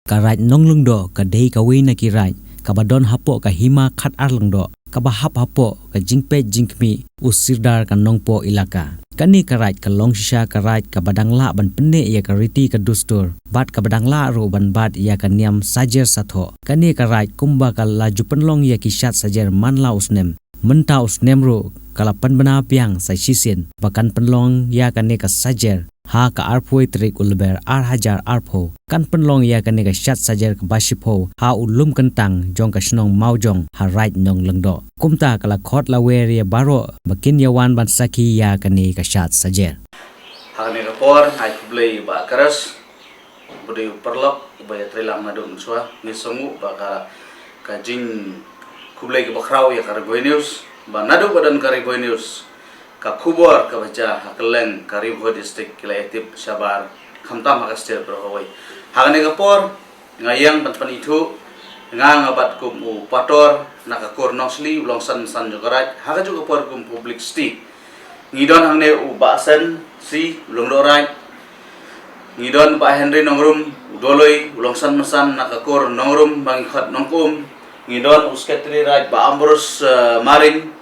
Karat nong lungdo ka dei ka wei na kirai ka badon hapo ka hima khat ar lungdo ka bahap hapo ka jingpe jingkmi usirdar ka nongpo ilaka. Kani karat ka long shisha karat ka badang la ban penne ya ka riti ka dustur bat ka badang la ro ban bat ya ka niam sajer satho. Kani karat kumba ka laju penlong ya ki shat sajer man la usnem menta usnem ro kala pan bana piang sai sisen bakan penlong ya ka ne ka sajer ha ka arpoi trik ulber ar hajar arpho kan penlong ya ka ne ka shat sajer ka basipho ha ulum kentang jong ka snong maujong ha right nong lengdo kumta kala khot la weria baro bakin yawan ban saki ya ka ne ka shat sajer ha ne ka por hai kublei ba karas budi perlok ba ya trilang madum swa ni songu ba ka jing kublei ka bakrau ya ka news ba nadu badan ka news ka khubor ka baca hakeleng Karibho district Kilaetip Sabar khamtam hakastel prohoi hagane ka por ngayang pan itu ngabat kum pator nakakur nosli ulongsan san jogarat haga juga por kum public sti ngidon hangne basen si ulongdorai ngidon Pak Henry nongrum udoloi ulongsan mesan nakakur nongrum bang khat nongkum ngidon usketri raj ba ambrus maring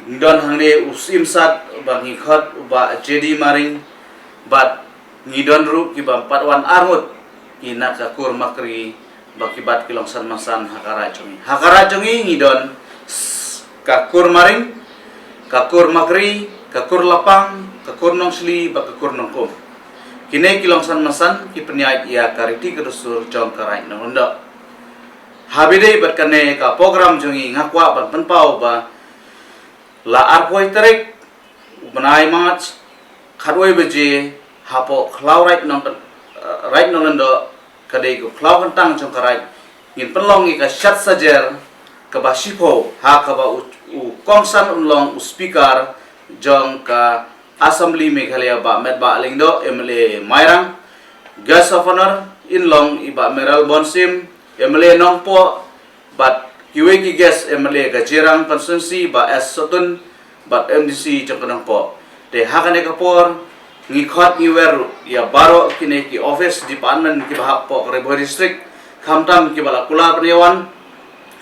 ngidon hangne usimsat bang ikhat ba jadi maring bat ngidon ru ki ba patwan armut ina ka kur makri bakibat kilongsan masan hakara jongi ngidon ka kur maring ka kur makri ka kur lapang ka kur nongsli ba ka kur nongkom kine kilongsan masan ki penyai ia kariti kedusur jong karai nondo habide berkane ka program jongi ngakwa ban penpau ba la arpoi tarik benai mat khadoi beje hapo khlau right nong lendo kadai ko khlau kentang jong karai ngin penlong ka shat sajer ka basipo ha ka ba u kongsan unlong speaker jong ka assembly Meghalaya ba met ba lingdo MLA Mairang guest of honor inlong iba Meral Bonsim MLA Nongpo bat kiweki guest MLA Gajirang constituency ba S Sotun bat MDC jongkanang po de hakane kapor ngikhot ngiwer ya baro kine ki office department ki bahap po Karibho district khamtam ki bala kula peniawan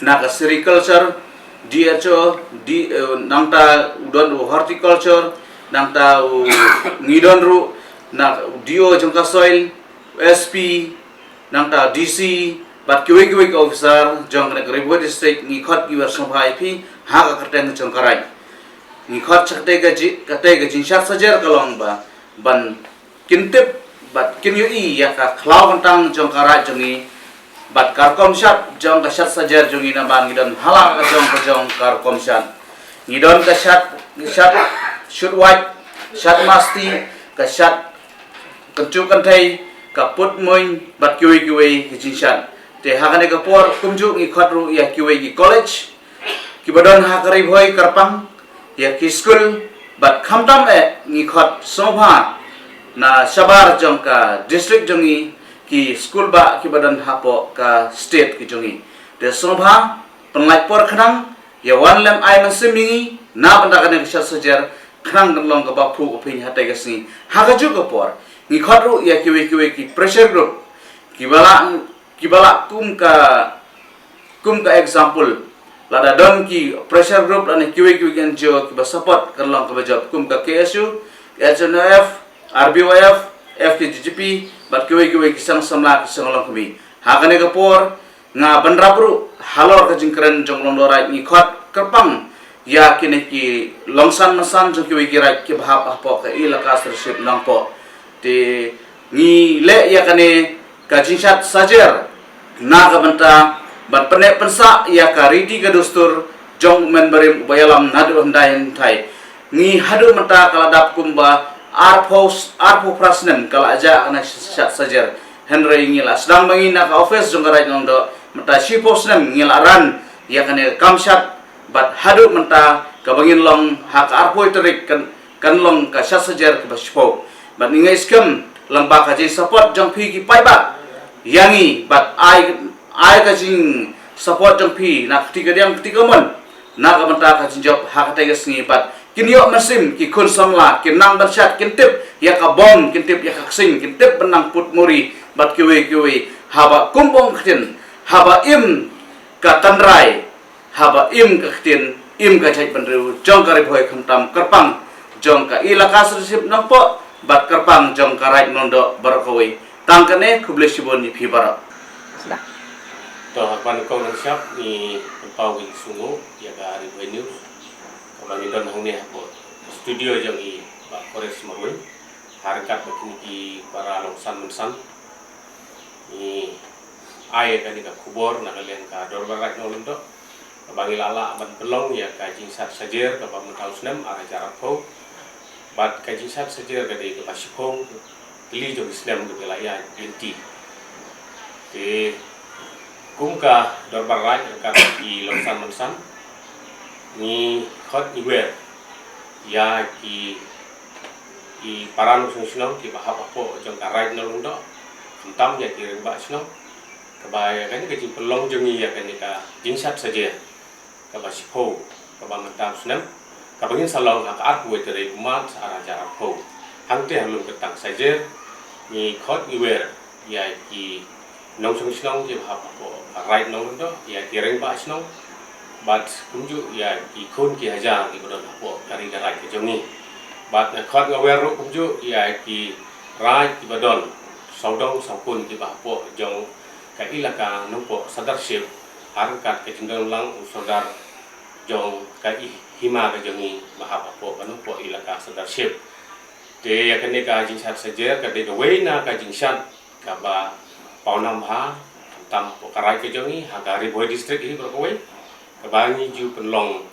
na ka sericulture DHO di nangta udon horticulture nangta ngidon ru na dio jongka soil SP nangta DC bat kiwe officer jong na Karibho district ngikhot ngiwer sombai pi ha ka kateng jongkarai ngikhot katega jinshat sajer kalong ba ban kintip bat kinyui ya ka khlau kantang jongkarai jongi bat karkom shat jong ka shat sajer jongi na ban ngidon hala ka jong karkom shat ngidon ka shat shoot white shat masti ka shat kencu kantai ka put moin bat kiwe ki jinshat te hakane ka por kumju ngikhot ru ya kiwe ki college ki badon ha Karibhoi karpang ya ki school bat khamtam ngikhot sobha na sabar jong ka district jongi ki school ba ki badan hapo ka state ki jongi de sobha penlai por khnang ya wan lem ai man simingi na banda kan ka sajar khnang long ka ba phu opin hate ka si haga ju ka por ngikhot ru ya kiwe ki pressure group kibala kum ka example lada dom ki pressure group ane kiwe kan jo ki ba support kan long ka ba job kum ka KSU LNF RBYF FKGGP bat kiwe ki sang samla ki sang long kami hakane ka por nga banrapru halor ka jingkren jong long dorai ni khot kerpang ya kine ki longsan masan jong kiwe ki rai ki bahap apo ka ilaka sership nang po te ni le ya kane ka jinshat sajer na ka banta ban penek pensa ya ka riti ka dustur jong men berim ubayalam nadu handain thai ngi hadu mata kala dap kumba arpo prasnen kala aja ana shat sajer Henry ngila sedang mangina ka office jong karai ngondo mata shiposnem ngilaran ya kane kamshat bat hadu mata ka bangin long hak arpo terik kan long ka shat sajer ka baspo bat ngai skam lamba ka ji support jong phi ki pai ba yangi bat ai ka jing support jong phi na ketika mon na ka menta ka jinjop hak ta ngi bat kinyo masim ki kun samla kinang barshat kintip ya ka bom kintip ya ka sing kintip benang put muri bat kiwe haba kumpong ktin haba im ka tanrai haba im ka ktin im ka chai penru jong ka ribhoi khamtam karpang jong ka ilaka sip nampo bat karpang jong ka rai nondo barakoi tangkane kuble sibon ni phibara to pan ko nang siap ni pawing sungu ya ga ribhoi news kamani don hang ne po studio jong i ba kores marwin harkat bakini para longsan mensan ni ai ka ni ka kubor na kalian ka dorbarak no lendo bangi lala ban pelong ya ka jinsat sajer ka ba mutau snem ara jarak po bat ka jinsat sajer ka dei ka pasipong li jo snem ke wilayah inti te kumka dorbarak ka i longsan mensan ni khot ni wer ya ki paran sung ki bahap apo jong karai no lendo kentam ya ki ba sno kabaya kan ke jin pelong jong ya kan ka jinsat saja ka ba sipo ka ba mentam snem ka bangin salong ka at we tere mat ara jara po hang te halum ketang saja ni khot ni wer ya ki nong sung ki bahap apo karai no lendo ya ki reng ba sno bat kunju ya ki khun ki hajar ki bodon apo kari karai ke jong ni bat khot ngaweru kunju ya ki rai ki badon saudong saukun ki bahpo jong ka ilaka nompo sadarship harkat ke jindong lang usodar jong ka hima ka jongi mahapapo nompo ilaka sadarship te ya kene ka jinsat saja ka de weina ka jinsat ka ba paunam ha tam pokarai ke jongi hagari boy district hi berkoi ka bangi ju penlong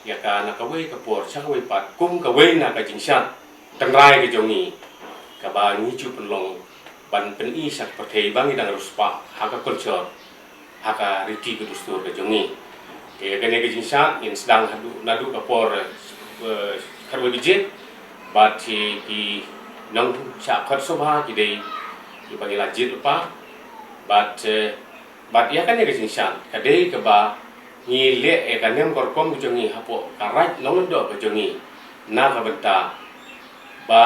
ya ka nakawai ka por chakawai pat kum ka weina ka jinsat tangrai ke jongi ka bangi ju penlong ban pen i sak pathei bangi dang ruspa haka culture haka riti ke dustur ke jongi ke kene ke jinsat in sedang nadu ka por karwe bijit bat ki nang sak khat sobha ki dei ki bangi lajit pa bat ya kene ke jinsat ka dei ka ba ni le e ka nem korkom ke jongi hapo karat nong ndo ke jongi na ka benta ba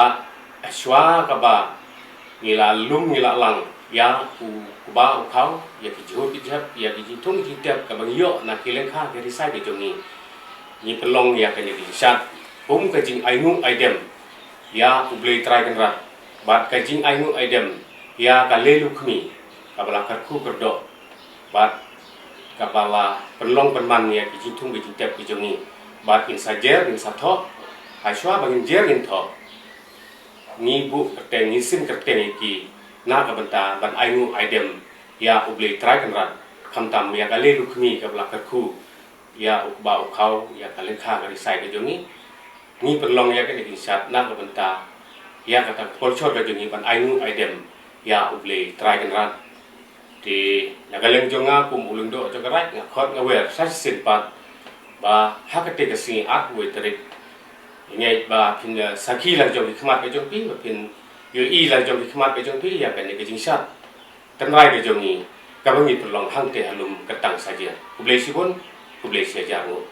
aswa ka ba ngila lum ngila lang ya ku ba khau ya ki jo ki jap ya ki thung ki tep ka bang yo na ki len kha ke risai ke jongi ni pelong ya ka ni sat bum ka jing aingu aidem ya ublei trai kan rat bat ka jing aingu aidem ya ka le lukmi ka bala kar khu kerdo bat ka bala pelong penman ya ki jing thung ki tep ki jongi bat in sajer in satho haiswa bangin jer in tho ni bu kerteng ni sim kerteng ki na ka benta ban aingu aidem ya ublei trai kan rat khamtam ya ka le lukmi ka bala kar khu ya ukba ukhau ya ka len kha ka risai ke jongi ni perlong ya ka ni sat na ka benta ya ka ta polchor ka jongi ban aingu aidem ya ublei trai kan rat ti nagaleng jonga kum ulung do jagarat nga khot nga wer sa sin pat ba hakate ka si at we trik ngay ba pin sakhi la jong khmat ka jong pi ba pin yo i la jong khmat ka jong pi ya ka ni ka jing sat tanrai ka jong ni ka bangi perlong hang te halum katang saja kublei sibon kublei saja ngo